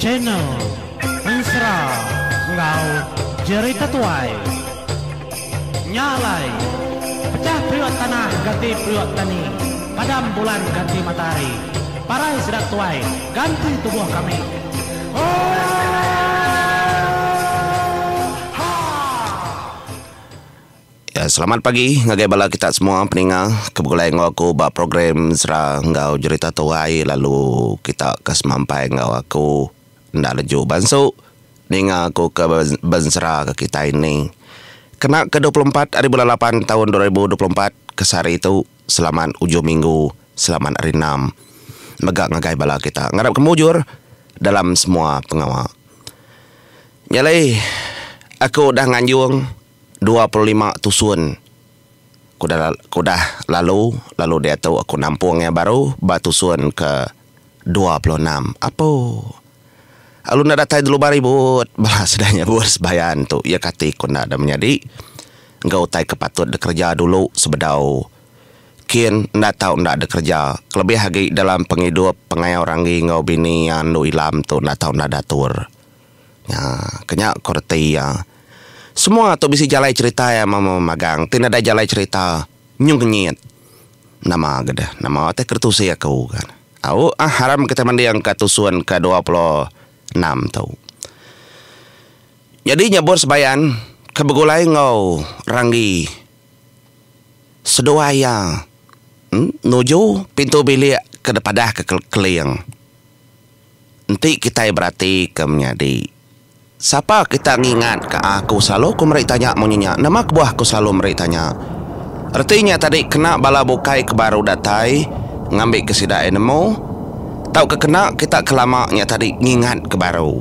channel Mensra Ngau Jerita Tuai Nyalai Pecah periuk tanah ganti periuk tani, padam bulan ganti matahari, parai sedak tuai ganti tubuh kami. Ya, selamat pagi ngagai bala kita semua peninga kebulai ngaku ba program Mensra Ngau Jerita Tuai, lalu kita kesemampai ngau aku ndak leju bansu ninga aku ke Mensra ke kita ini. Kena ke-24 hari bulan 8 tahun 2024 kesari itu selamat ujung minggu, selamat hari 6. Megak ngagai bala kita ngarap kemujur dalam semua pengawal. Nyalai aku dah nganjung 25 tusun. Kudah lalu dia tahu aku nampung yang baru batusun ke 26. Apa? Alun nak datai dulu bari but balas sedanya burs bayan tu ia kati ku nak ada menjadi engkau tai kepatut de kerja dulu sebedau kian ndak tahu ndak ada kerja kelebih hagi dalam penghidup pengayau rangi ngau bini yang nu ilam tu ndak tahu ndak datur ya kenyak korti ya semua tu bisi jalai cerita ya mama magang tin ada jalai cerita nyung kenyit nama gede nama teh kertusi aku kan au haram kita mandi yang katusuan ke 26 tau. Jadi nyabur sebayan kebegulai ngau ranggi sedoaya nuju pintu bilik ke depadah ke keliang. Nanti kita berarti ke menjadi siapa kita ngingat ke aku selalu aku mereka tanya monyinya nama kebuah aku selalu mereka tanya artinya tadi kena bala bukai ke baru datai ngambil kesidai nemu tahu kekena kita kelamaknya tadi ngingat ke baru.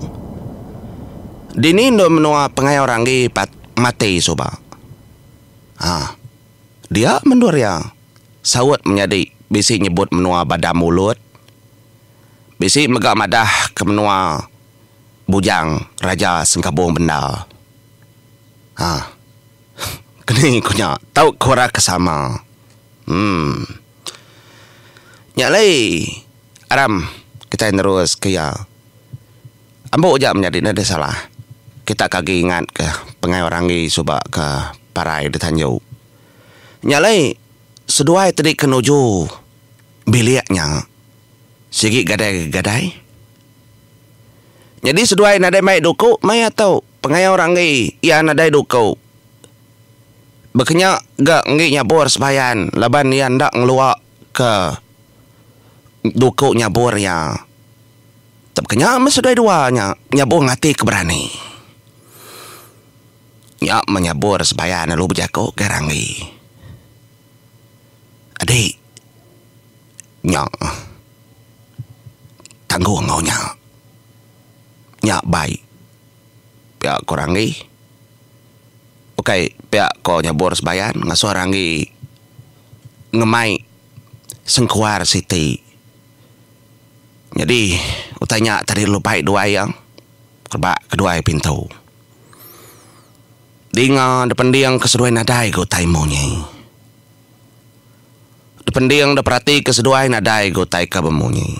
Dini ndo menua pengayau ranggi mati soba. Dia mendur ya. Sawut menjadi bisi nyebut menua badan mulut. Bisi megak madah ke menua bujang raja sengkabung bendal. Kini kunya tahu kora kesama. Nyalai Aram, kita terus ke ya. Ambo ujak menjadi ada salah. Kita kaki ingat ke pengayau rangi subak ke parai di Tanjau. Nyalai seduai tadi kenuju biliknya. Sigi gadai-gadai. Jadi seduai nadai mai duku, mai atau pengayau rangi ia nadai duku. Bekenya gak ngi nyabur sebayan, laban ia ndak ngeluak ke duku nyabur ya. Tapi kenya mesudai duanya nyabur ngati keberani. Ya menyabur sebayan lalu berjako gerangi. Adik. Nya. Tangguh ngaunya. Nya baik. Pihak korangi. Oke, pihak ko nyabur sebayan ngasuh rangi. Ngemai sengkuar siti. Jadi, utanya tadi lupa dua yang kerbak kedua pintu. Dinga depan diang keseduai nadai go tai monyi. Depan diang deperati keseduai nadai go tai kabemunyi.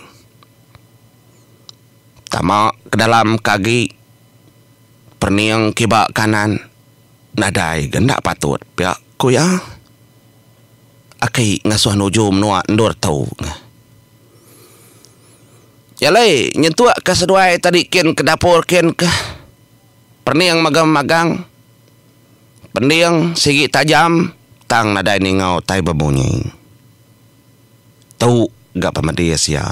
Tama ke dalam kaki perniang kibak kanan nadai gendak patut pihak ku ya. Akai ngasuh nuju menua ndur tau. Yalai nyentuak ke seduai tadi ken ke dapur ken ke perniang magang-magang pendiang sigi tajam tang nadai ni ngau tai berbunyi tau gak pemadias ya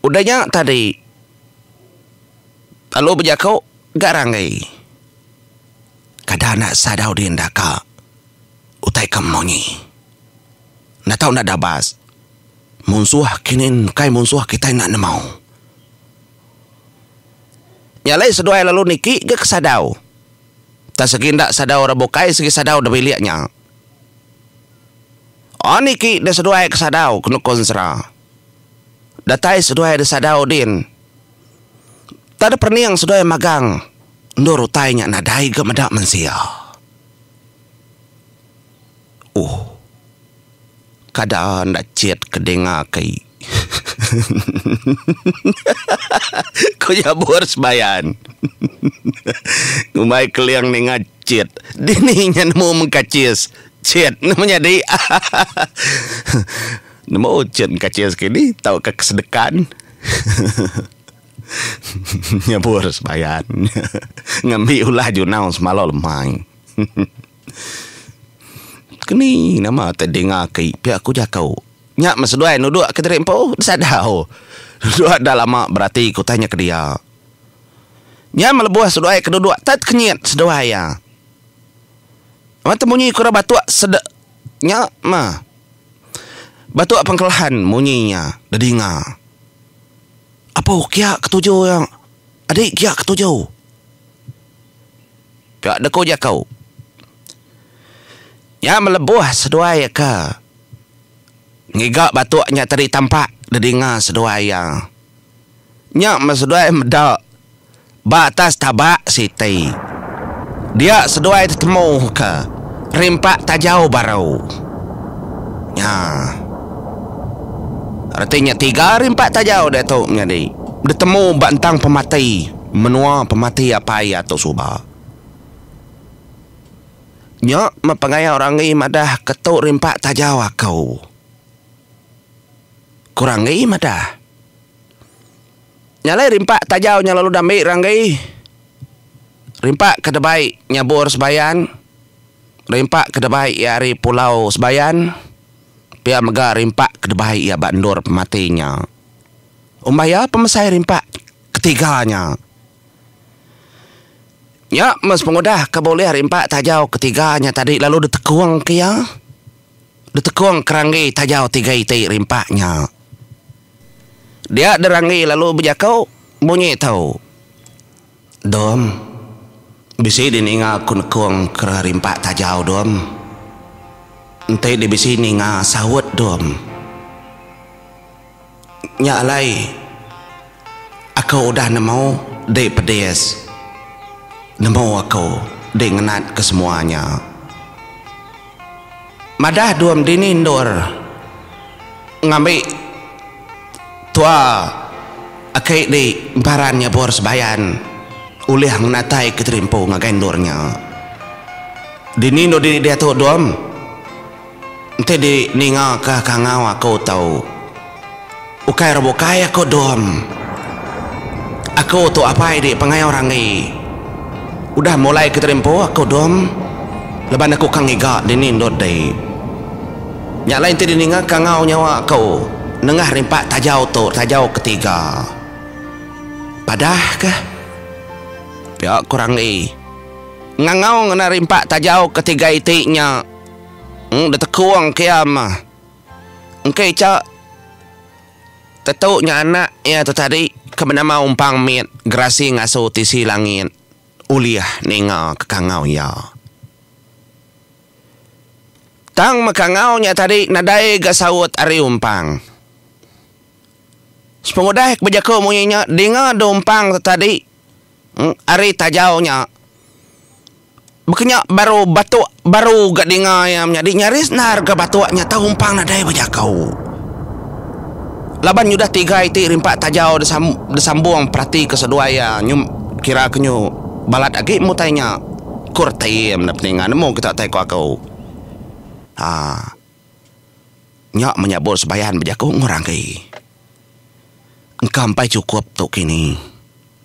udahnya tadi lalu berjakau gak rangai kada nak sadau di ndaka utai kemonyi nak tahu nak dabas munsuah kinin kai munsuah kita nak nemau. Nyalai seduai lalu niki ke kesadau. Tak segi ndak sadau rabokai segi sadau dah biliknya. Niki dah seduai kesadau kena konsra. Datai seduai dah sadau din. Tak ada perniang seduai magang. Ndur utainya nadai ke medak mensia. Kada nak cet kedengar kai. Kau nyabur sebayan. Ngumai keliang ni ngacit. Dininya nemu mengkacis. Cit namanya di. Nemu cit kacis kini. Tahu ke kesedekan. Nyabur sebayan. Ngambil ulah junau semalam lemai. Kini nama terdengar ke pihak aku jakau. Nyak maseduai nuduk ke terempo sadau. Nuduk dah lama berarti ku tanya ke dia. Nyak melebuh seduai keduduk tat kenyit seduai ya. Mata munyi kura batuk sedek. Nyak mah. Batuk pangkelahan munyinya dedinga. Apa kia ketujuh yang adik kia ketujuh. Pihak deko jakau. Ya melebuh seduai ke. Ngigak batuknya tadi tampak dedinga seduai yang. Nyak maseduai medak. Batas tabak siti. Dia seduai tetemu ke. Rimpak tajau baru. Ya. Artinya 3 rimpak tajau dia tu menjadi. Bertemu bantang pemati. Menua pemati apa ya tu subah. Nyak mapangaya orang ni madah ketuk rimpak tajau aku. Kurang ni madah. Nyalai rimpak tajau nya lalu damik ranggai. Rimpak kedebai nyabur sebayan. Rimpak kedebai hari pulau sebayan. Pia mega rimpak kedebai ia bandur pematinya. Umbaya pemesai rimpak ketiganya. Ya, mas pengudah keboleh rimpak tajau ketiganya tadi lalu ditekuang ke ya. Ditekuang keranggi tajau 3 iti rimpaknya. Dia deranggi lalu berjakau bunyi tahu. Dom. Bisi dininga aku nekuang ke rimpak tajau dom. Ente di bisi ninga sawut dom. Nya alai. Aku udah nemu di pedes. Nemu aku dengenat ke semuanya. Madah duam dinindur. Ngambil tua akai di barannya bor sebayan. Ulih menatai keterimpo ngagendurnya. Dinindur di dia tu duam. Ente di ninga ke kangau aku tahu. Ukai robokai aku duam. Aku tu apa di pengai orang ni. Udah mulai keterimpo aku dom. Leban aku kang iga dinindur dai. Nyak lain ti dininga kangau nyawa aku. Nengah rimpak tajau tu, tajau ketiga. Padah ke? Pihak kurang ni. Ngangau ngena rimpak tajau ketiga itiknya. Detekuang kiamah. Engkai cak. Tetuknya anak ya tu tadi. Kebenama umpang mit. Gerasi ngasuh tisi langit. Uliah ninga ke kangau ya. Tang makangau nya tadi nadai gasawut ari umpang. Sepengudah berjaku munyinya dinga dompang tadi. Ari tajau nya. Bekenya baru batuk baru gak dinga ya menjadi nyaris nar ke batuknya tahu umpang nadai berjakau. Laban yudah 3 iti rimpak tajau desambung perhati keseduaya nyum kira kenyu. Balat agi mutainya kurtaim na peningan mo kita tay ko ako. Nyak menyabur sebayan berjaku ngurang kay. Engkampai cukup tu kini.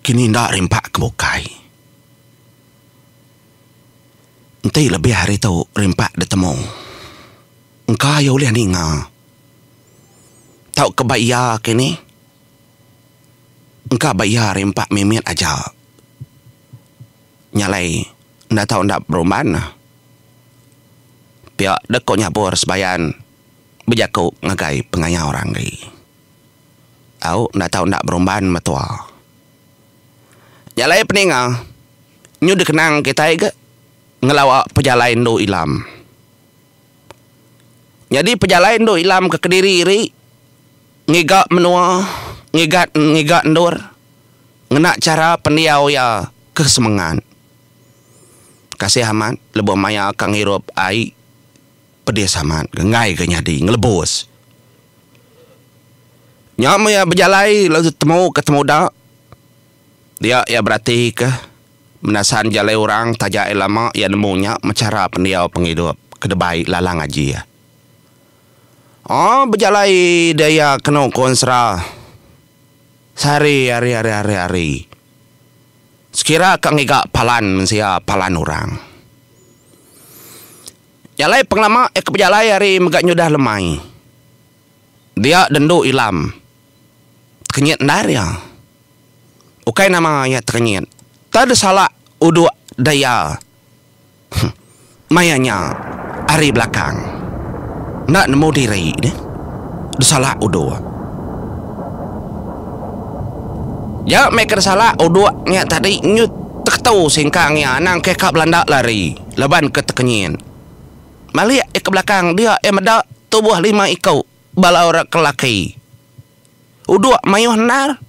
Kini ndak rimpak kebukay. Enti lebih hari tu rimpak detemu. Engkau ya ulian ninga. Tau kebaya kini. Engkau bayar rimpak mimit aja. Nyalai ndak tahu ndak beruman. Pihak dekok nyabur sebayan berjaku ngagai pengaya orang ni. Au ndak tahu ndak beruman matua. Nyalai peninga nyu dikenang kita ke ngelawak pejalain do ilam. Jadi pejalain do ilam ke Kediri ri ngigak menua ngigat ndur ngenak cara pendiau ya kesemengan. Kasih aman lebo maya kang hirup ai pedes aman gengai ke nyadi ngelebos. Nya ya berjalai lalu ketemu dak. Dia ya berarti ke menasan jalai orang tajak lama ya nemunya mecara pendiau penghidup kedebai lalang aji ya. Oh berjalai dia kena konsra. Sehari hari. Sekira kang iga palan mensia palan orang. Jalai penglama keberjalai hari megak nyudah lemai. Dia dendu ilam. Kenyit naria. Ukai nama ya terkenyit. Tak ada salah uduk daya. Mayanya hari belakang. Nak nemu diri ni. Ada salah uduk. Ya mereka salah uduknya tadi nyut tertahu singkangnya nang kekap Belanda lari. Leban ke terkenyit. Malik ke belakang dia meda tubuh 5 ikau bala orang kelaki. Uduk mayuh nar.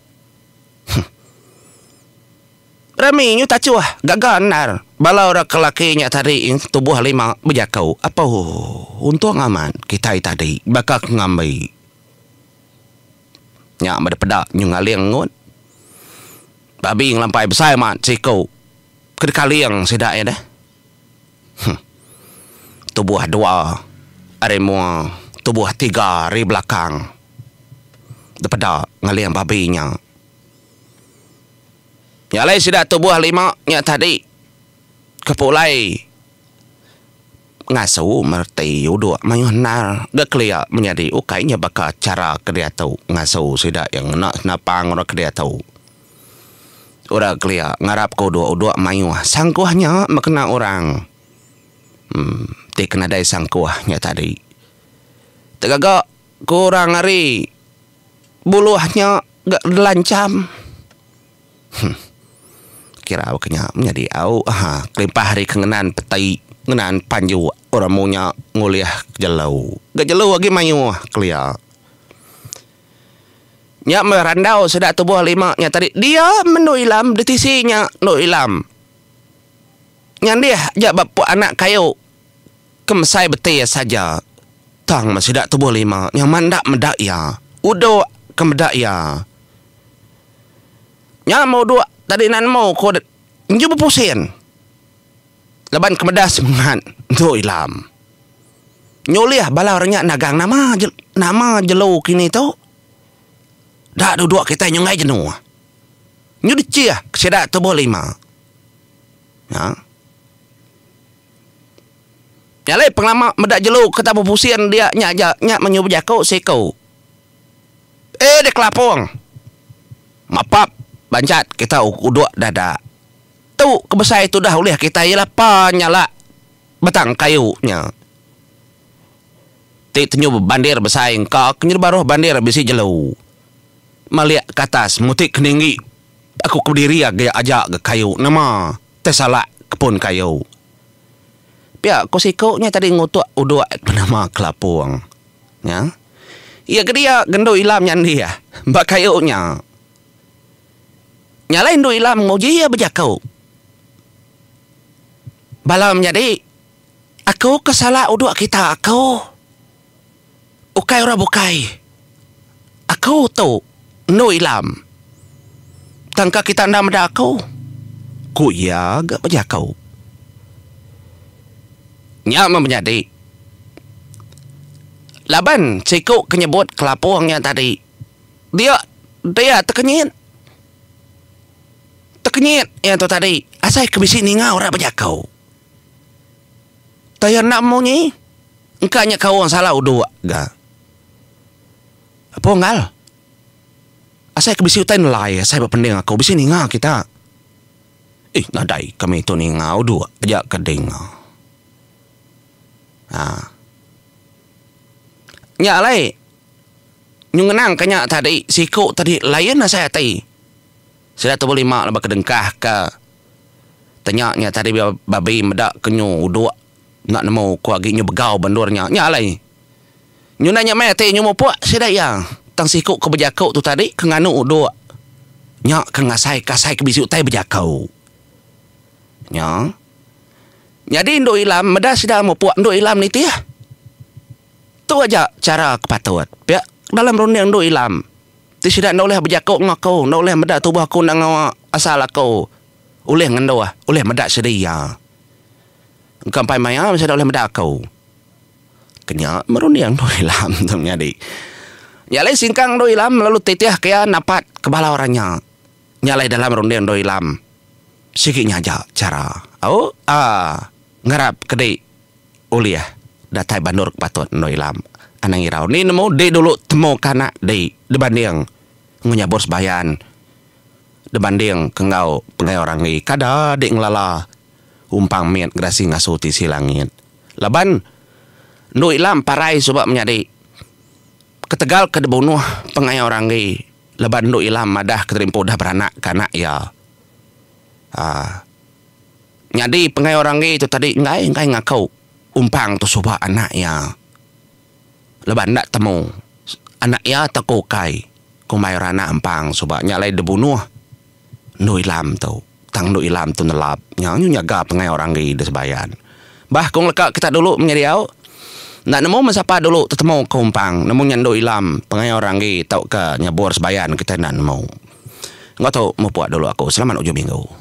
Rami nyu tacuah gagal nar. Bala orang kelakinya tadi tubuh 5 berjakau. Apa untung aman kita tadi bakal ngambil. Nya ada pedak nyu ngaliang ngut. Babi ngelampai besar mat sikau. Kedekaliang sedak ya dah. Tubuh 2 are mua tubuh 3 di belakang. Daripada ngaliang babinya. Yang lain sudah tubuh 5 nya tadi. Kepulai. Ngasuh merti uduk mayunar. Gak kelia menjadi ukainya bakal cara kedia tahu. Ngasuh sudah yang nak napang orang kedia tahu. Orang kelia ngarap kau uduk mayuh. Sangkuhnya makna orang. Dia kena dai sangkuhnya tadi. Tegagak kurang hari. Buluhnya gak lancam. Kira awaknya menjadi au. Kelimpah hari kengenan petai. Ngenan panju. Orang maunya nguliah jelau. Gak jelau lagi mayu. Kelia. Nya merandau sedak tubuh 5 nya tadi. Dia menuilam detisinya. Nuilam. Yang dia jak bapak anak kayu. Kemesai betul saja. Tang masih dak tubuh 5. Yang mandak medak ya. Udo kemedak ya. Nya mau 2 tadi nan mau ko njubu pusin. Leban kemedas semangat do ilam. Nyuliah bala orangnya nagang nama jelo kini tu. Dak duduk kita nyungai jenuh. Nyu dicih sedak tubuh 5. Ya. Nyalai penglama medak jelo ketabu pusin dia nya menyubu jakau sekau. Dek lapong. Mapap bancat kita uduk dada. Tu kebesar itu dah oleh kita ialah panyala batang kayunya. Ti tenyu bandir besar engkau kenyir baruh bandir bisi jelo. Maliak ke atas mutik keninggi. Aku berdiri gaya ajak ke kayu nama tersalah kepun kayu. Pia kosikoknya tadi ngutuk uduk nama kelapung. Ya. Ia ke dia gendo ilam nyan dia. Mbak kayunya. Nyalain do ilam ngoji ya berjakau. Balam jadi. Aku kesalah uduk kita aku. Ukai ora bukai. Aku tu. No ilam. Tangka kita ndak mendakau. Ku ya gak berjakau. Nya menjadi. Laban cikuk kenyebut kelapungnya tadi. Dia terkenyit. Terkenyit yang tu tadi. Asai kebisi ninga orang berjakau. Tayar nak mau ni. Engkanya kau orang salah uduk ga. Apa ngal? Asai kebisi utai nilai. Asai berpending aku. Bisi ninga kita. Nadai kami tu ninga uduk. Ajak keding. Nya lai. Nyungenang kanya tadi. Sikuk tadi. Layan saya tadi. Sudah tu boleh mak lebih kedengkah ke. Tanya nya tadi babi medak kenyu uduk. Nak nemu ku lagi nyu begau bandurnya. Nya lai. Nyu nanya mati nyu mau puak. Sudah ya. Tang sikuk ke berjakau tu tadi. Kenganu uduk. Nya kengasai kasai ke bisi utai berjakau. Nya. Jadi Nduk Ilam medah sudah mau puak Nduk Ilam ni tiah. Tu aja cara kepatut. Pihak dalam runding Nduk Ilam. Ti sidak nak oleh berjakuk ngakau, nak oleh medak tubuh aku nang asal aku. Oleh ngendo oleh medak sedia. Kampai maya mesti oleh medak aku. Kenya meruniang doi lam tu nyadi. Nyalai singkang doi lam lalu tetiah kaya napat kepala orangnya. Nyalai dalam rundiang doi lam. Sikitnya aja cara. Ngarap kedai uliah. Datai bandur patut doi lam. Anang irau ni nemu de dulu temu kanak de dibanding ngunya bos bayan dibanding kengau pengai orang ni kada de ngelala umpang miet grasi ngasuti silangit laban nu ilam parai sebab menyadi ketegal kedebunuh pengai orang ni laban nu ilam madah keterimpo dah beranak kanak ya nyadi pengai orang ni tu tadi ngai ngakau umpang tu subah anak ya leban nak temu anak ya takokai kumai rana ampang sebab nyalai debunuh nu ilam tu tang nu ilam tu nelap nyanyu nyaga pengai orang gi desbayan bah kong leka kita dulu menyediau nak nemu mesapa dulu tetemu kumpang nemu nyando ilam pengai orang gi tau ke nyabor sebayan kita nak nemu ngau tau mau buat dulu aku selamat ujung minggu.